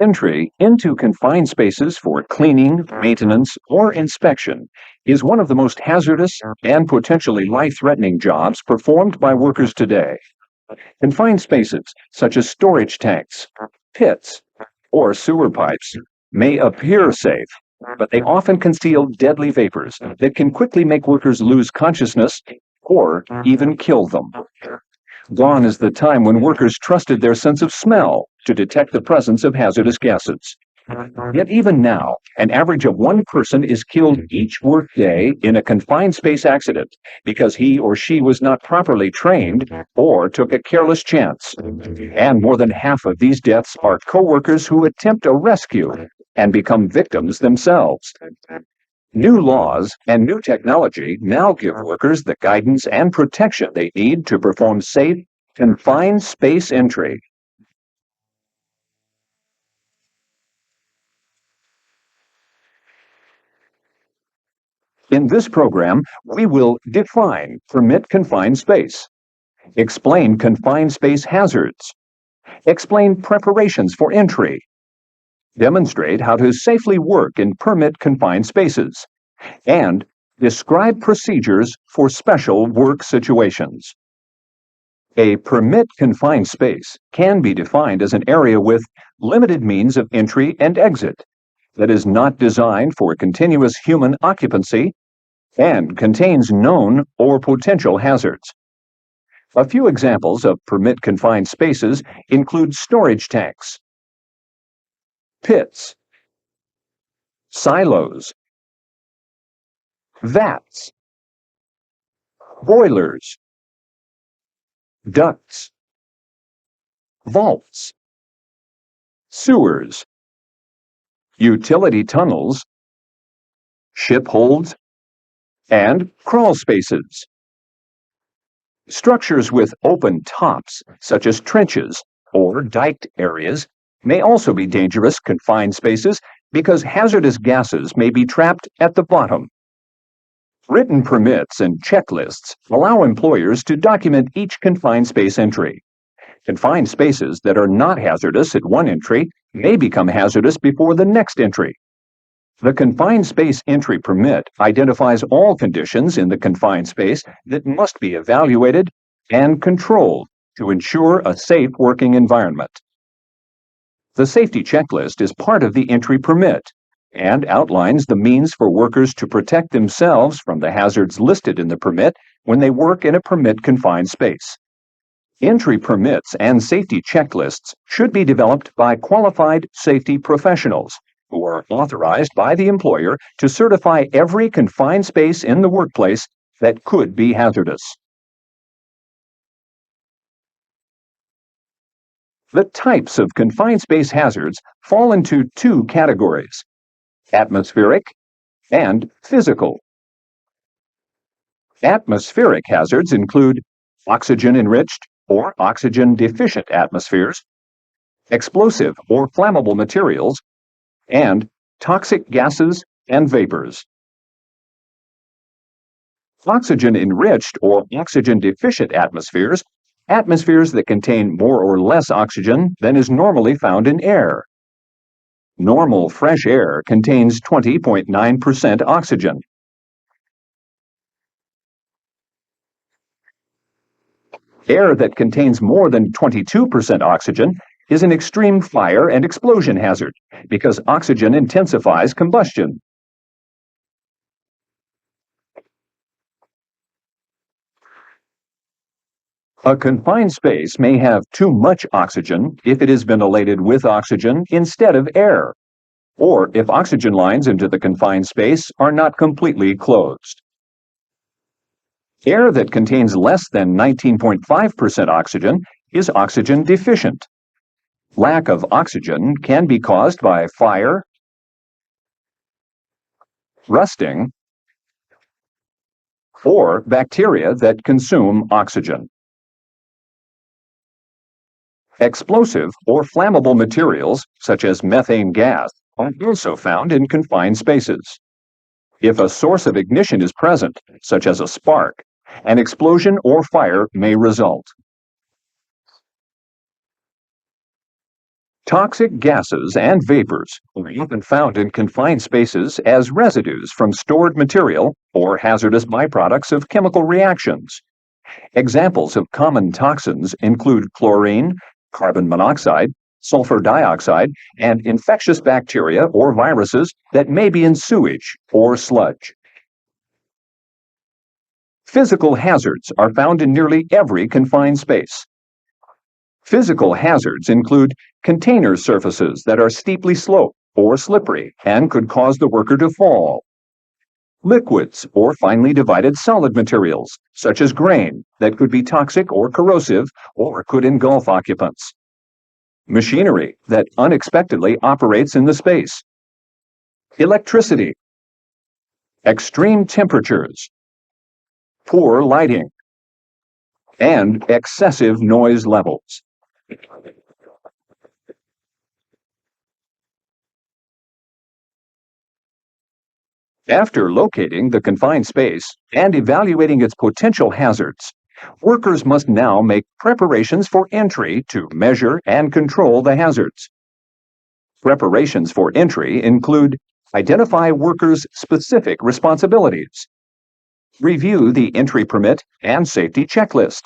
Entry into confined spaces for cleaning, maintenance, or inspection is one of the most hazardous and potentially life-threatening jobs performed by workers today. Confined spaces, such as storage tanks, pits, or sewer pipes, may appear safe, but they often conceal deadly vapors that can quickly make workers lose consciousness or even kill them. Gone is the time when workers trusted their sense of smell to detect the presence of hazardous gases. Yet even now, an average of one person is killed each workday in a confined space accident because he or she was not properly trained or took a careless chance. And more than half of these deaths are coworkers who attempt a rescue and become victims themselves. New laws and new technology now give workers the guidance and protection they need to perform safe, confined space entry. In this program, we will define permit confined space, explain confined space hazards, explain preparations for entry, demonstrate how to safely work in permit confined spaces, and describe procedures for special work situations. A permit confined space can be defined as an area with limited means of entry and exit that is not designed for continuous human occupancy and contains known or potential hazards. A few examples of permit confined spaces include storage tanks, pits, silos, vats, boilers, ducts, vaults, sewers, utility tunnels, ship holds, and crawl spaces. Structures with open tops, such as trenches or diked areas, may also be dangerous confined spaces because hazardous gases may be trapped at the bottom. Written permits and checklists allow employers to document each confined space entry. Confined spaces that are not hazardous at one entry may become hazardous before the next entry. The confined space entry permit identifies all conditions in the confined space that must be evaluated and controlled to ensure a safe working environment. The safety checklist is part of the entry permit and outlines the means for workers to protect themselves from the hazards listed in the permit when they work in a permit confined space. Entry permits and safety checklists should be developed by qualified safety professionals who are authorized by the employer to certify every confined space in the workplace that could be hazardous. The types of confined space hazards fall into two categories: atmospheric and physical. Atmospheric hazards include oxygen-enriched or oxygen-deficient atmospheres, explosive or flammable materials, and toxic gases and vapors. Oxygen-enriched or oxygen-deficient atmospheres that contain more or less oxygen than is normally found in air. Normal fresh air contains 20.9% oxygen. Air that contains more than 22% oxygen is an extreme fire and explosion hazard because oxygen intensifies combustion. A confined space may have too much oxygen if it is ventilated with oxygen instead of air, or if oxygen lines into the confined space are not completely closed. Air that contains less than 19.5% oxygen is oxygen deficient. Lack of oxygen can be caused by fire, rusting, or bacteria that consume oxygen. Explosive or flammable materials, such as methane gas, are also found in confined spaces. If a source of ignition is present, such as a spark, an explosion or fire may result. Toxic gases and vapors are often found in confined spaces as residues from stored material or hazardous byproducts of chemical reactions. Examples of common toxins include chlorine, carbon monoxide, sulfur dioxide, and infectious bacteria or viruses that may be in sewage or sludge. Physical hazards are found in nearly every confined space. Physical hazards include container surfaces that are steeply sloped or slippery and could cause the worker to fall. Liquids or finely divided solid materials, such as grain, that could be toxic or corrosive or could engulf occupants. Machinery that unexpectedly operates in the space. Electricity. Extreme temperatures. Poor lighting. And excessive noise levels. After locating the confined space and evaluating its potential hazards, workers must now make preparations for entry to measure and control the hazards. Preparations for entry include identify workers' specific responsibilities, review the entry permit and safety checklist,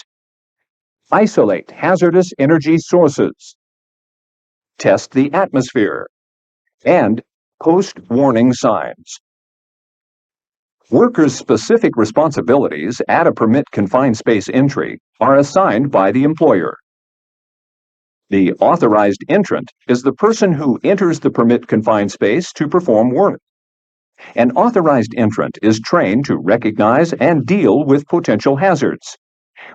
isolate hazardous energy sources, test the atmosphere, and post warning signs. Workers' specific responsibilities at a permit confined space entry are assigned by the employer. The authorized entrant is the person who enters the permit confined space to perform work. An authorized entrant is trained to recognize and deal with potential hazards,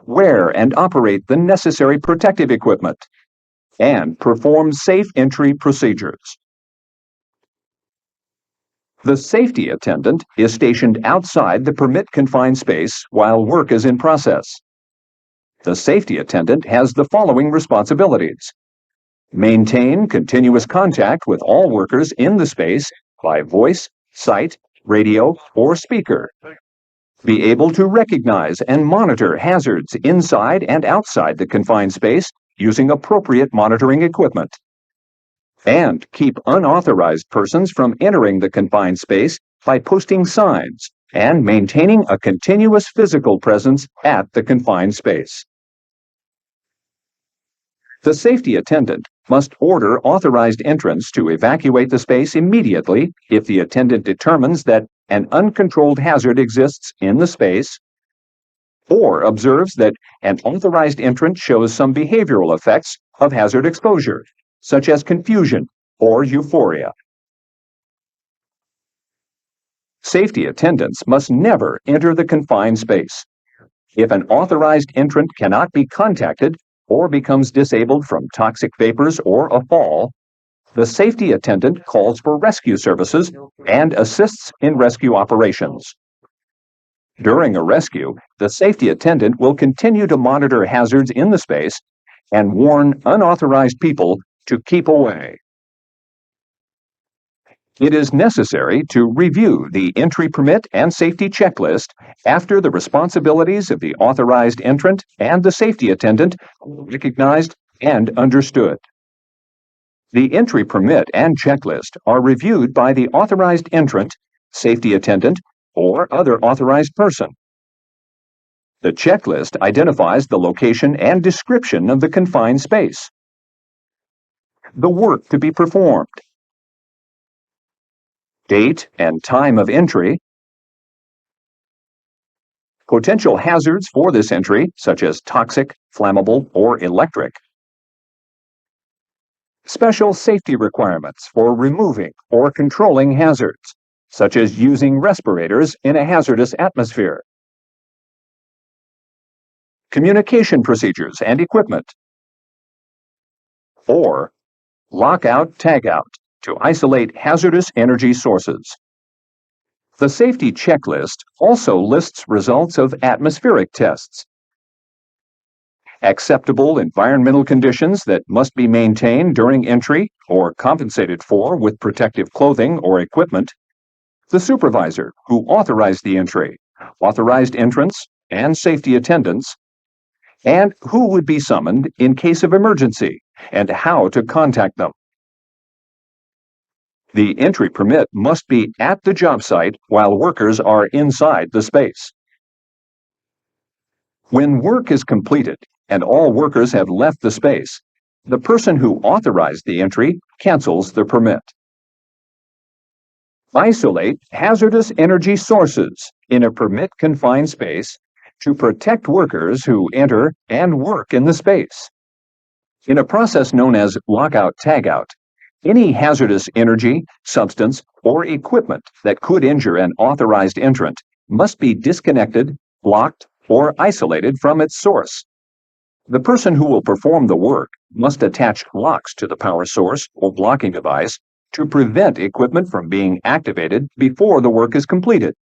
wear and operate the necessary protective equipment, and perform safe entry procedures. The safety attendant is stationed outside the permit confined space while work is in process. The safety attendant has the following responsibilities: maintain continuous contact with all workers in the space by voice, sight, radio, or speaker. Be able to recognize and monitor hazards inside and outside the confined space using appropriate monitoring equipment. And keep unauthorized persons from entering the confined space by posting signs and maintaining a continuous physical presence at the confined space. The safety attendant must order authorized entrants to evacuate the space immediately if the attendant determines that an uncontrolled hazard exists in the space, or observes that an authorized entrant shows some behavioral effects of hazard exposure, such as confusion or euphoria. Safety attendants must never enter the confined space. If an authorized entrant cannot be contacted or becomes disabled from toxic vapors or a fall, the safety attendant calls for rescue services and assists in rescue operations. During a rescue, the safety attendant will continue to monitor hazards in the space and warn unauthorized people to keep away. It is necessary to review the entry permit and safety checklist after the responsibilities of the authorized entrant and the safety attendant are recognized and understood. The entry permit and checklist are reviewed by the authorized entrant, safety attendant, or other authorized person. The checklist identifies the location and description of the confined space, the work to be performed, date and time of entry, potential hazards for this entry, such as toxic, flammable, or electric, special safety requirements for removing or controlling hazards, such as using respirators in a hazardous atmosphere, communication procedures and equipment, or lockout-tagout to isolate hazardous energy sources. The safety checklist also lists results of atmospheric tests, acceptable environmental conditions that must be maintained during entry or compensated for with protective clothing or equipment, the supervisor who authorized the entry, authorized entrants, and safety attendants, and who would be summoned in case of emergency, and how to contact them. The entry permit must be at the job site while workers are inside the space. When work is completed and all workers have left the space, the person who authorized the entry cancels the permit. Isolate hazardous energy sources in a permit-confined space to protect workers who enter and work in the space. In a process known as lockout-tagout, any hazardous energy, substance, or equipment that could injure an authorized entrant must be disconnected, blocked, or isolated from its source. The person who will perform the work must attach locks to the power source or blocking device to prevent equipment from being activated before the work is completed.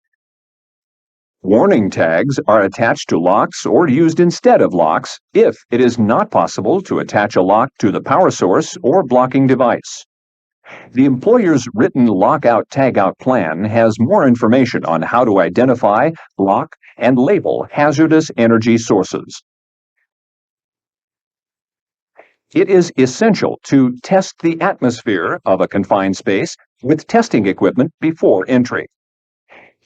Warning tags are attached to locks or used instead of locks if it is not possible to attach a lock to the power source or blocking device. The employer's written lockout-tagout plan has more information on how to identify, lock, and label hazardous energy sources. It is essential to test the atmosphere of a confined space with testing equipment before entry.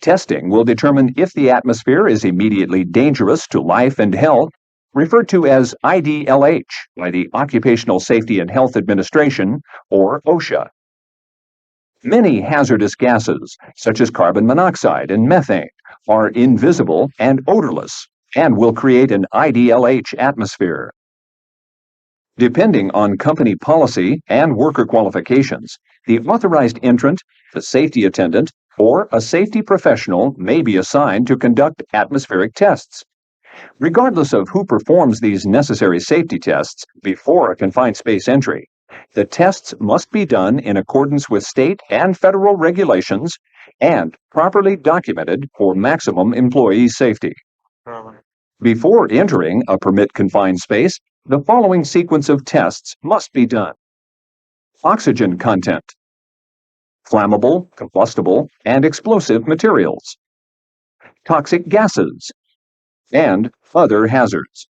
Testing will determine if the atmosphere is immediately dangerous to life and health, referred to as IDLH by the Occupational Safety and Health Administration, or OSHA. Many hazardous gases, such as carbon monoxide and methane, are invisible and odorless and will create an IDLH atmosphere. Depending on company policy and worker qualifications, the authorized entrant, the safety attendant, or a safety professional may be assigned to conduct atmospheric tests. Regardless of who performs these necessary safety tests before a confined space entry, the tests must be done in accordance with state and federal regulations and properly documented for maximum employee safety. Before entering a permit-confined space, the following sequence of tests must be done. Oxygen content, flammable, combustible, and explosive materials, toxic gases, and other hazards.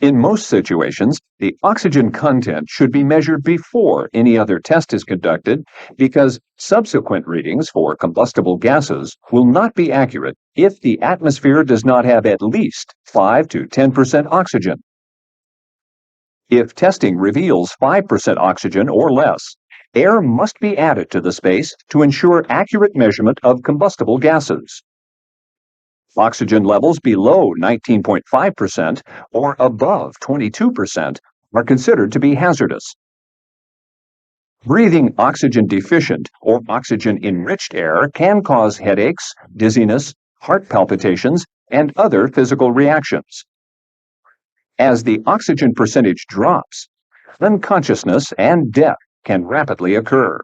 In most situations, the oxygen content should be measured before any other test is conducted because subsequent readings for combustible gases will not be accurate if the atmosphere does not have at least 5 to 10% oxygen. If testing reveals 5% oxygen or less, air must be added to the space to ensure accurate measurement of combustible gases. Oxygen levels below 19.5% or above 22% are considered to be hazardous. Breathing oxygen deficient or oxygen enriched air can cause headaches, dizziness, heart palpitations, and other physical reactions. As the oxygen percentage drops, unconsciousness and death can rapidly occur.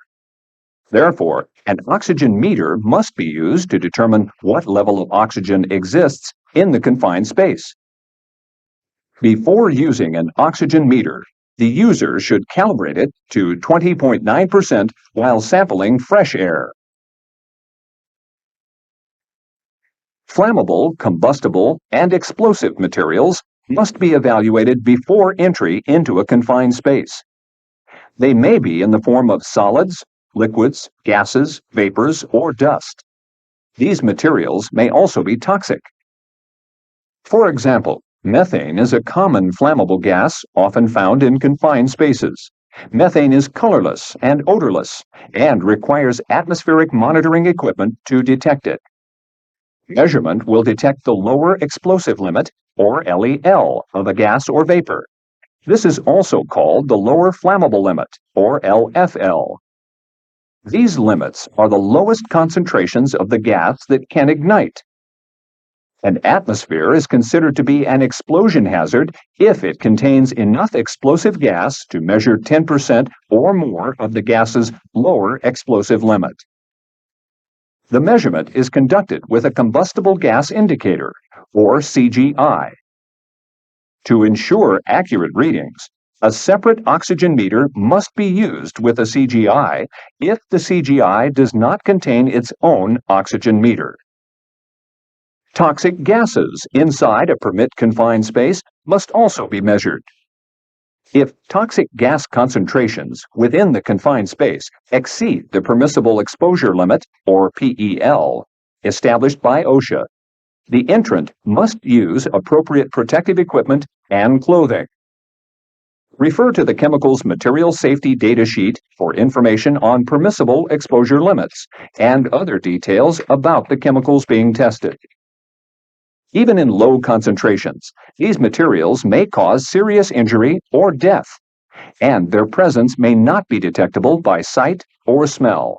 Therefore, an oxygen meter must be used to determine what level of oxygen exists in the confined space. Before using an oxygen meter, the user should calibrate it to 20.9% while sampling fresh air. Flammable, combustible, and explosive materials must be evaluated before entry into a confined space. They may be in the form of solids, liquids, gases, vapors, or dust. These materials may also be toxic. For example, methane is a common flammable gas often found in confined spaces. Methane is colorless and odorless and requires atmospheric monitoring equipment to detect it. Measurement will detect the lower explosive limit, or LEL, of a gas or vapor. This is also called the lower flammable limit, or LFL. These limits are the lowest concentrations of the gas that can ignite. An atmosphere is considered to be an explosion hazard if it contains enough explosive gas to measure 10% or more of the gas's lower explosive limit. The measurement is conducted with a combustible gas indicator, or CGI. To ensure accurate readings, a separate oxygen meter must be used with a CGI if the CGI does not contain its own oxygen meter. Toxic gases inside a permit-confined space must also be measured. If toxic gas concentrations within the confined space exceed the permissible exposure limit, or PEL, established by OSHA, the entrant must use appropriate protective equipment and clothing. Refer to the Chemicals Material Safety Data Sheet for information on permissible exposure limits and other details about the chemicals being tested. Even in low concentrations, these materials may cause serious injury or death, and their presence may not be detectable by sight or smell.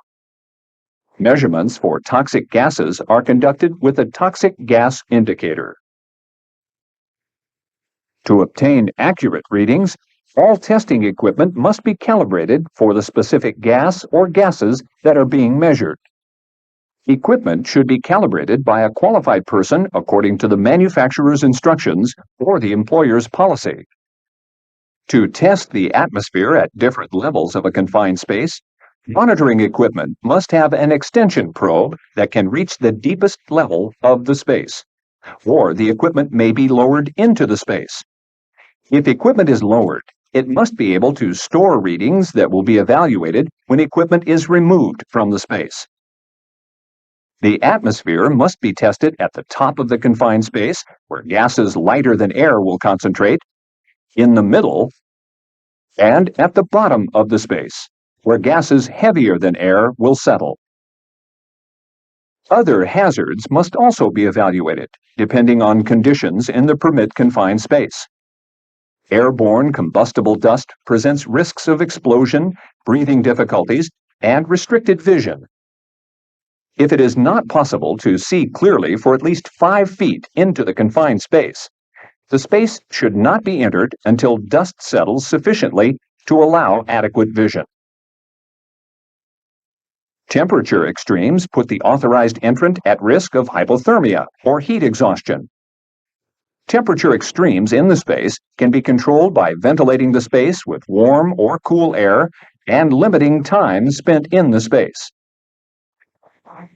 Measurements for toxic gases are conducted with a toxic gas indicator. To obtain accurate readings, all testing equipment must be calibrated for the specific gas or gases that are being measured. Equipment should be calibrated by a qualified person according to the manufacturer's instructions or the employer's policy. To test the atmosphere at different levels of a confined space, monitoring equipment must have an extension probe that can reach the deepest level of the space, or the equipment may be lowered into the space. If equipment is lowered, it must be able to store readings that will be evaluated when equipment is removed from the space. The atmosphere must be tested at the top of the confined space, where gases lighter than air will concentrate, in the middle, and at the bottom of the space, where gases heavier than air will settle. Other hazards must also be evaluated, depending on conditions in the permit confined space. Airborne combustible dust presents risks of explosion, breathing difficulties, and restricted vision. If it is not possible to see clearly for at least 5 feet into the confined space, the space should not be entered until dust settles sufficiently to allow adequate vision. Temperature extremes put the authorized entrant at risk of hypothermia or heat exhaustion. Temperature extremes in the space can be controlled by ventilating the space with warm or cool air and limiting time spent in the space.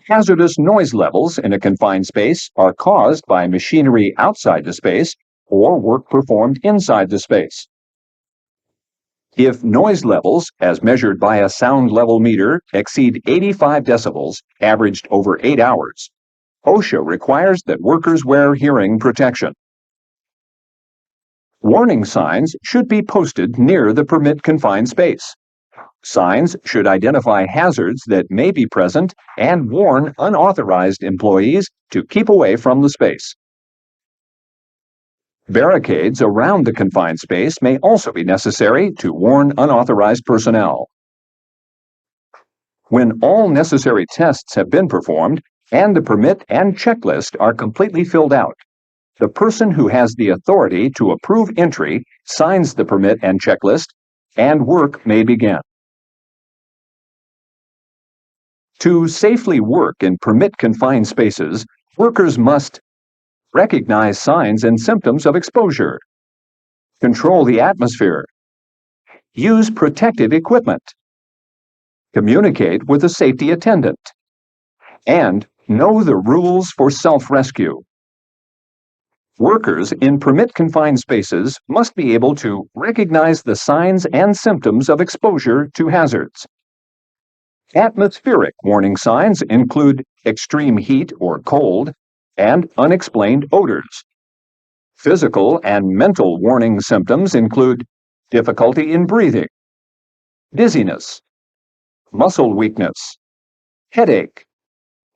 Hazardous noise levels in a confined space are caused by machinery outside the space or work performed inside the space. If noise levels, as measured by a sound level meter, exceed 85 decibels, averaged over 8 hours, OSHA requires that workers wear hearing protection. Warning signs should be posted near the permit confined space. Signs should identify hazards that may be present and warn unauthorized employees to keep away from the space. Barricades around the confined space may also be necessary to warn unauthorized personnel. When all necessary tests have been performed and the permit and checklist are completely filled out, the person who has the authority to approve entry signs the permit and checklist, and work may begin. To safely work in permit-confined spaces, workers must recognize signs and symptoms of exposure, control the atmosphere, use protective equipment, communicate with a safety attendant, and know the rules for self-rescue. Workers in permit-confined spaces must be able to recognize the signs and symptoms of exposure to hazards. Atmospheric warning signs include extreme heat or cold and unexplained odors. Physical and mental warning symptoms include difficulty in breathing, dizziness, muscle weakness, headache,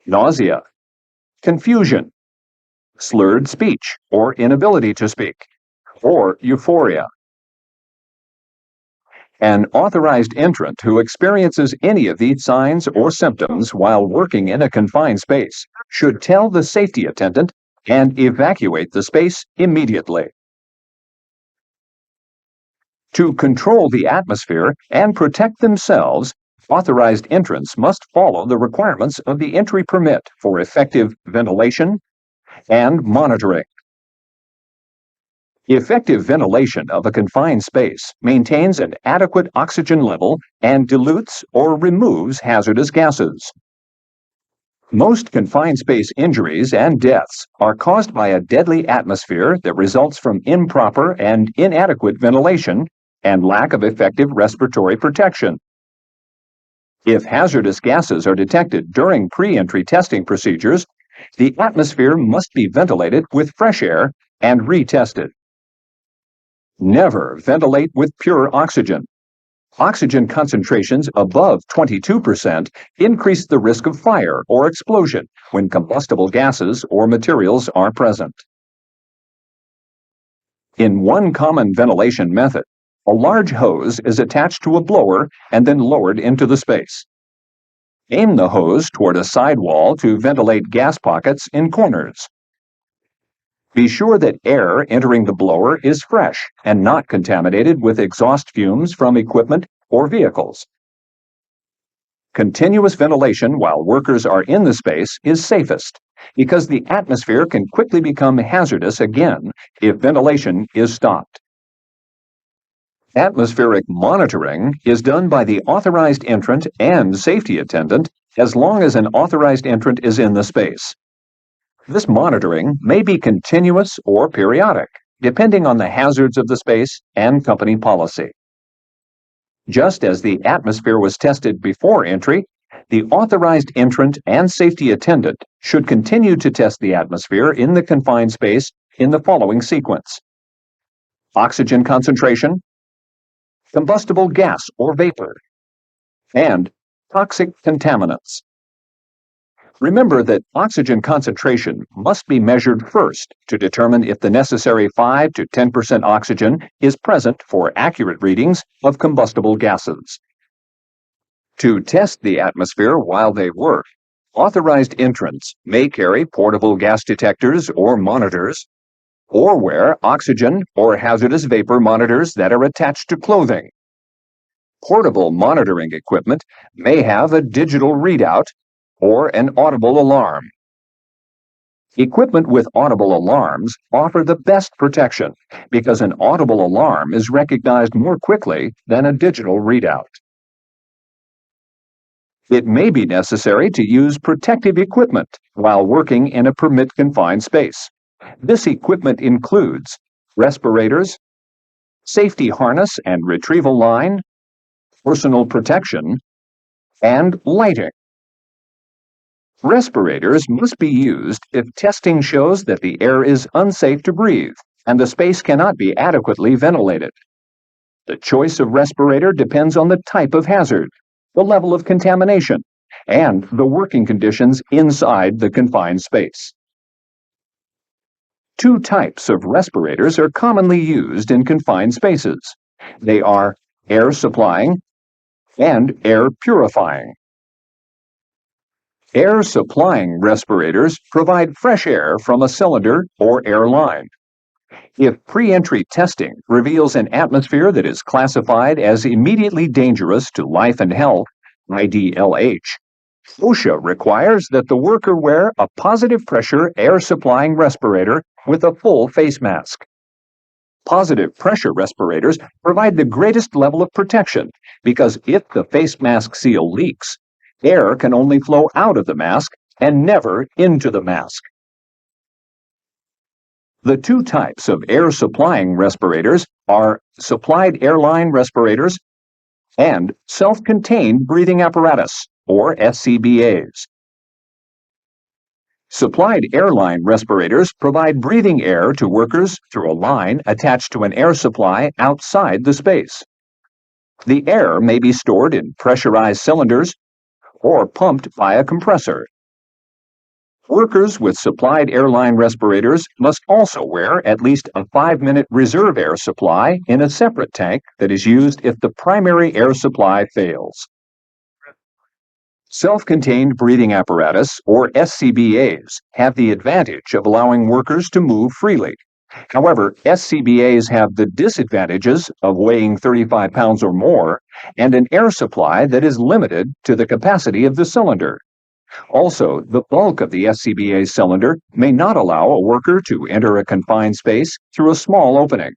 nausea, confusion, slurred speech or inability to speak, or euphoria. An authorized entrant who experiences any of these signs or symptoms while working in a confined space should tell the safety attendant and evacuate the space immediately. To control the atmosphere and protect themselves, authorized entrants must follow the requirements of the entry permit for effective ventilation and monitoring. Effective ventilation of a confined space maintains an adequate oxygen level and dilutes or removes hazardous gases. Most confined space injuries and deaths are caused by a deadly atmosphere that results from improper and inadequate ventilation and lack of effective respiratory protection. If hazardous gases are detected during pre-entry testing procedures, the atmosphere must be ventilated with fresh air and retested. Never ventilate with pure oxygen. Oxygen concentrations above 22% increase the risk of fire or explosion when combustible gases or materials are present. In one common ventilation method, a large hose is attached to a blower and then lowered into the space. Aim the hose toward a side wall to ventilate gas pockets in corners. Be sure that air entering the blower is fresh and not contaminated with exhaust fumes from equipment or vehicles. Continuous ventilation while workers are in the space is safest because the atmosphere can quickly become hazardous again if ventilation is stopped. Atmospheric monitoring is done by the authorized entrant and safety attendant as long as an authorized entrant is in the space. This monitoring may be continuous or periodic, depending on the hazards of the space and company policy. Just as the atmosphere was tested before entry, the authorized entrant and safety attendant should continue to test the atmosphere in the confined space in the following sequence: oxygen concentration, combustible gas or vapor, and toxic contaminants. Remember that oxygen concentration must be measured first to determine if the necessary 5 to 10% oxygen is present for accurate readings of combustible gases. To test the atmosphere while they work, authorized entrants may carry portable gas detectors or monitors, or wear oxygen or hazardous vapor monitors that are attached to clothing. Portable monitoring equipment may have a digital readout or an audible alarm. Equipment with audible alarms offer the best protection because an audible alarm is recognized more quickly than a digital readout. It may be necessary to use protective equipment while working in a permit-confined space. This equipment includes respirators, safety harness and retrieval line, personal protection, and lighting. Respirators must be used if testing shows that the air is unsafe to breathe and the space cannot be adequately ventilated. The choice of respirator depends on the type of hazard, the level of contamination, and the working conditions inside the confined space. Two types of respirators are commonly used in confined spaces. They are air supplying and air purifying. Air supplying respirators provide fresh air from a cylinder or air line. If pre-entry testing reveals an atmosphere that is classified as immediately dangerous to life and health, IDLH, OSHA requires that the worker wear a positive pressure air supplying respirator with a full face mask. Positive pressure respirators provide the greatest level of protection because if the face mask seal leaks, air can only flow out of the mask and never into the mask. The two types of air supplying respirators are supplied airline respirators and self-contained breathing apparatus, or SCBAs. Supplied airline respirators provide breathing air to workers through a line attached to an air supply outside the space. The air may be stored in pressurized cylinders or pumped by a compressor. Workers with supplied airline respirators must also wear at least a 5-minute reserve air supply in a separate tank that is used if the primary air supply fails. Self-contained breathing apparatus, or SCBAs, have the advantage of allowing workers to move freely. However, SCBAs have the disadvantages of weighing 35 pounds or more and an air supply that is limited to the capacity of the cylinder. Also, the bulk of the SCBA cylinder may not allow a worker to enter a confined space through a small opening.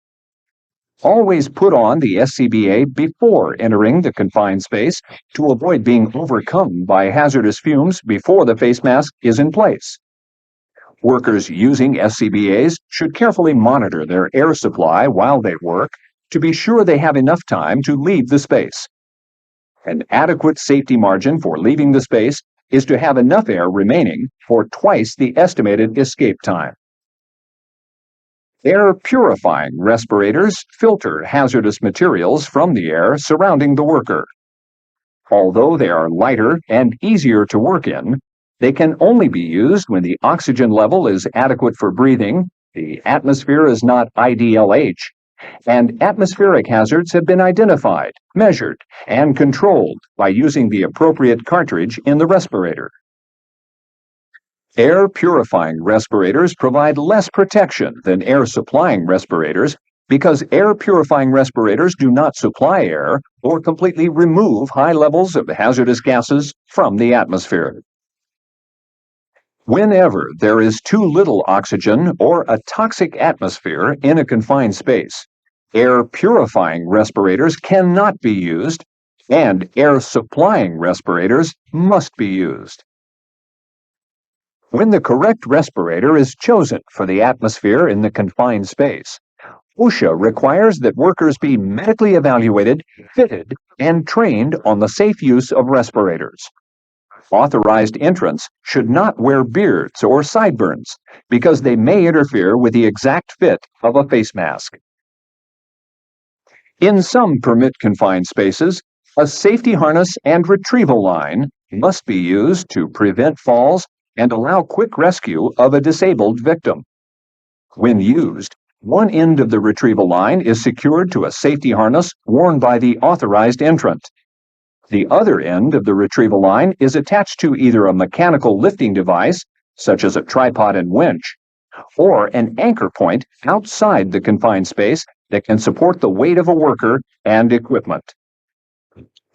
Always put on the SCBA before entering the confined space to avoid being overcome by hazardous fumes before the face mask is in place. Workers using SCBAs should carefully monitor their air supply while they work to be sure they have enough time to leave the space. An adequate safety margin for leaving the space is to have enough air remaining for twice the estimated escape time. Air purifying respirators filter hazardous materials from the air surrounding the worker. Although they are lighter and easier to work in, they can only be used when the oxygen level is adequate for breathing, the atmosphere is not IDLH, and atmospheric hazards have been identified, measured, and controlled by using the appropriate cartridge in the respirator. Air purifying respirators provide less protection than air supplying respirators because air purifying respirators do not supply air or completely remove high levels of hazardous gases from the atmosphere. Whenever there is too little oxygen or a toxic atmosphere in a confined space, air purifying respirators cannot be used, and air supplying respirators must be used. When the correct respirator is chosen for the atmosphere in the confined space, OSHA requires that workers be medically evaluated, fitted, and trained on the safe use of respirators. Authorized entrants should not wear beards or sideburns because they may interfere with the exact fit of a face mask. In some permit confined spaces, a safety harness and retrieval line must be used to prevent falls and allow quick rescue of a disabled victim. When used, one end of the retrieval line is secured to a safety harness worn by the authorized entrant. The other end of the retrieval line is attached to either a mechanical lifting device, such as a tripod and winch, or an anchor point outside the confined space that can support the weight of a worker and equipment.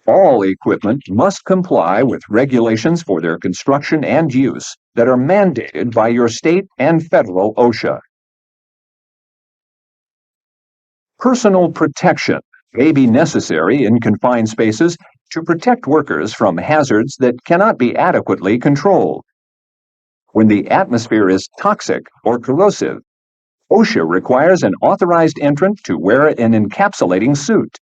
All equipment must comply with regulations for their construction and use that are mandated by your state and federal OSHA. Personal protection may be necessary in confined spaces to protect workers from hazards that cannot be adequately controlled. When the atmosphere is toxic or corrosive, OSHA requires an authorized entrant to wear an encapsulating suit.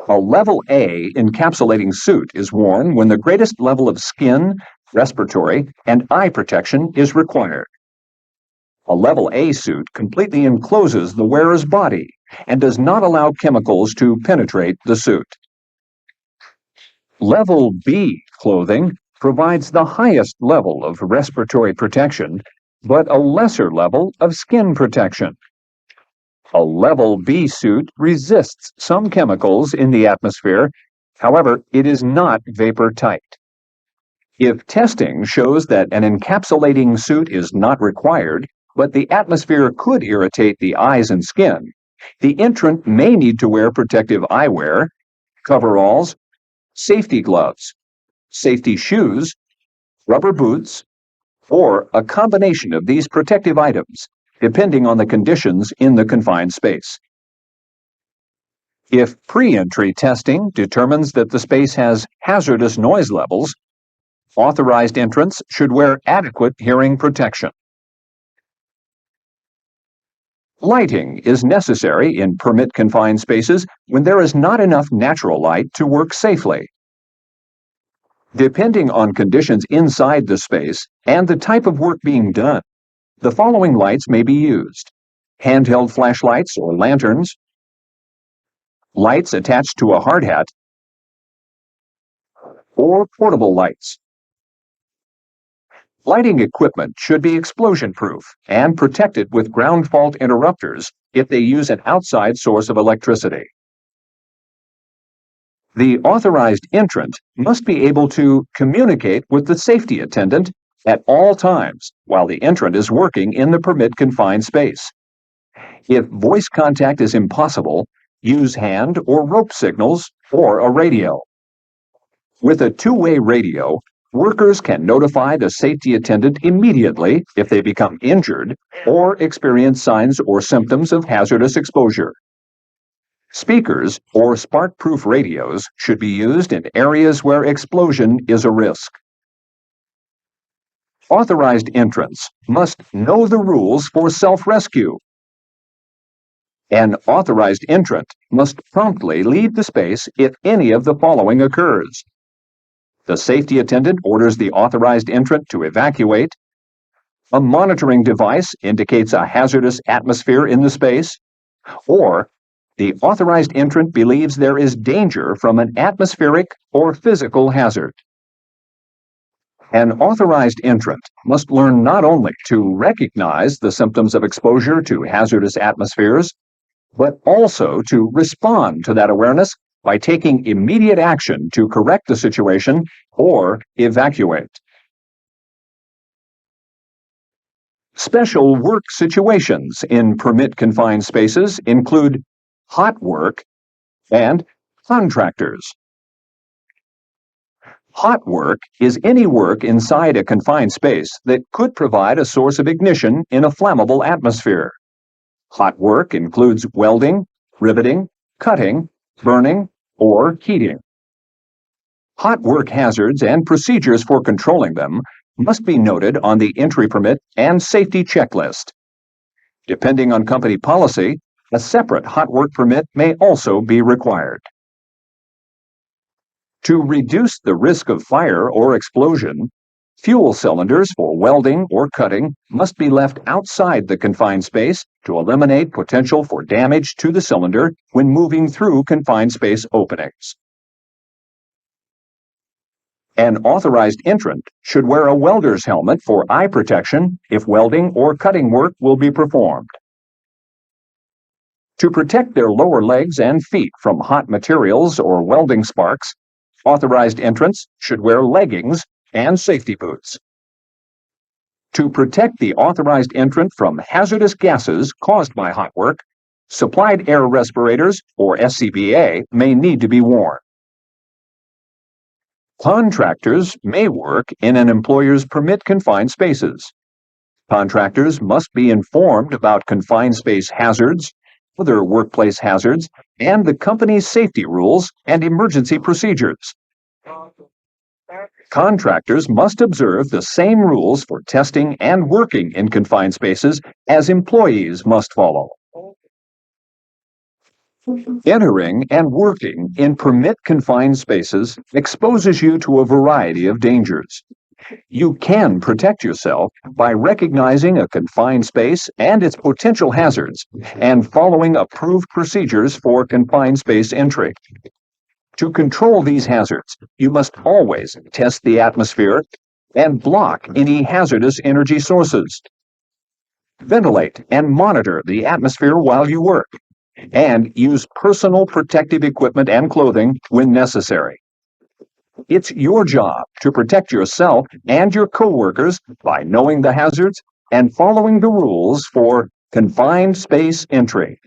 A Level A encapsulating suit is worn when the greatest level of skin, respiratory, and eye protection is required. A Level A suit completely encloses the wearer's body and does not allow chemicals to penetrate the suit. Level B clothing provides the highest level of respiratory protection, but a lesser level of skin protection. A Level B suit resists some chemicals in the atmosphere, however, it is not vapor-tight. If testing shows that an encapsulating suit is not required, but the atmosphere could irritate the eyes and skin, the entrant may need to wear protective eyewear, coveralls, safety gloves, safety shoes, rubber boots, or a combination of these protective items, depending on the conditions in the confined space. If pre-entry testing determines that the space has hazardous noise levels, authorized entrants should wear adequate hearing protection. Lighting is necessary in permit confined spaces when there is not enough natural light to work safely. Depending on conditions inside the space and the type of work being done, the following lights may be used: handheld flashlights or lanterns, lights attached to a hard hat, or portable lights. Lighting equipment should be explosion-proof and protected with ground fault interrupters if they use an outside source of electricity. The authorized entrant must be able to communicate with the safety attendant at all times while the entrant is working in the permit confined space. If voice contact is impossible, use hand or rope signals or a radio. With a two-way radio, workers can notify the safety attendant immediately if they become injured or experience signs or symptoms of hazardous exposure. Speakers or spark-proof radios should be used in areas where explosion is a risk. Authorized entrants must know the rules for self-rescue. An authorized entrant must promptly leave the space if any of the following occurs. The safety attendant orders the authorized entrant to evacuate. A monitoring device indicates a hazardous atmosphere in the space. Or the authorized entrant believes there is danger from an atmospheric or physical hazard. An authorized entrant must learn not only to recognize the symptoms of exposure to hazardous atmospheres, but also to respond to that awareness by taking immediate action to correct the situation or evacuate. Special work situations in permit confined spaces include hot work and contractors. Hot work is any work inside a confined space that could provide a source of ignition in a flammable atmosphere. Hot work includes welding, riveting, cutting, burning, or heating. Hot work hazards and procedures for controlling them must be noted on the entry permit and safety checklist. Depending on company policy, a separate hot work permit may also be required. To reduce the risk of fire or explosion, fuel cylinders for welding or cutting must be left outside the confined space to eliminate potential for damage to the cylinder when moving through confined space openings. An authorized entrant should wear a welder's helmet for eye protection if welding or cutting work will be performed. To protect their lower legs and feet from hot materials or welding sparks, authorized entrants should wear leggings and safety boots. To protect the authorized entrant from hazardous gases caused by hot work, supplied air respirators, or SCBA, may need to be worn. Contractors may work in an employer's permit confined spaces. Contractors must be informed about confined space hazards, other workplace hazards, and the company's safety rules and emergency procedures. Contractors must observe the same rules for testing and working in confined spaces as employees must follow. Entering and working in permit confined spaces exposes you to a variety of dangers. You can protect yourself by recognizing a confined space and its potential hazards and following approved procedures for confined space entry. To control these hazards, you must always test the atmosphere and block any hazardous energy sources. Ventilate and monitor the atmosphere while you work, and use personal protective equipment and clothing when necessary. It's your job to protect yourself and your coworkers by knowing the hazards and following the rules for confined space entry.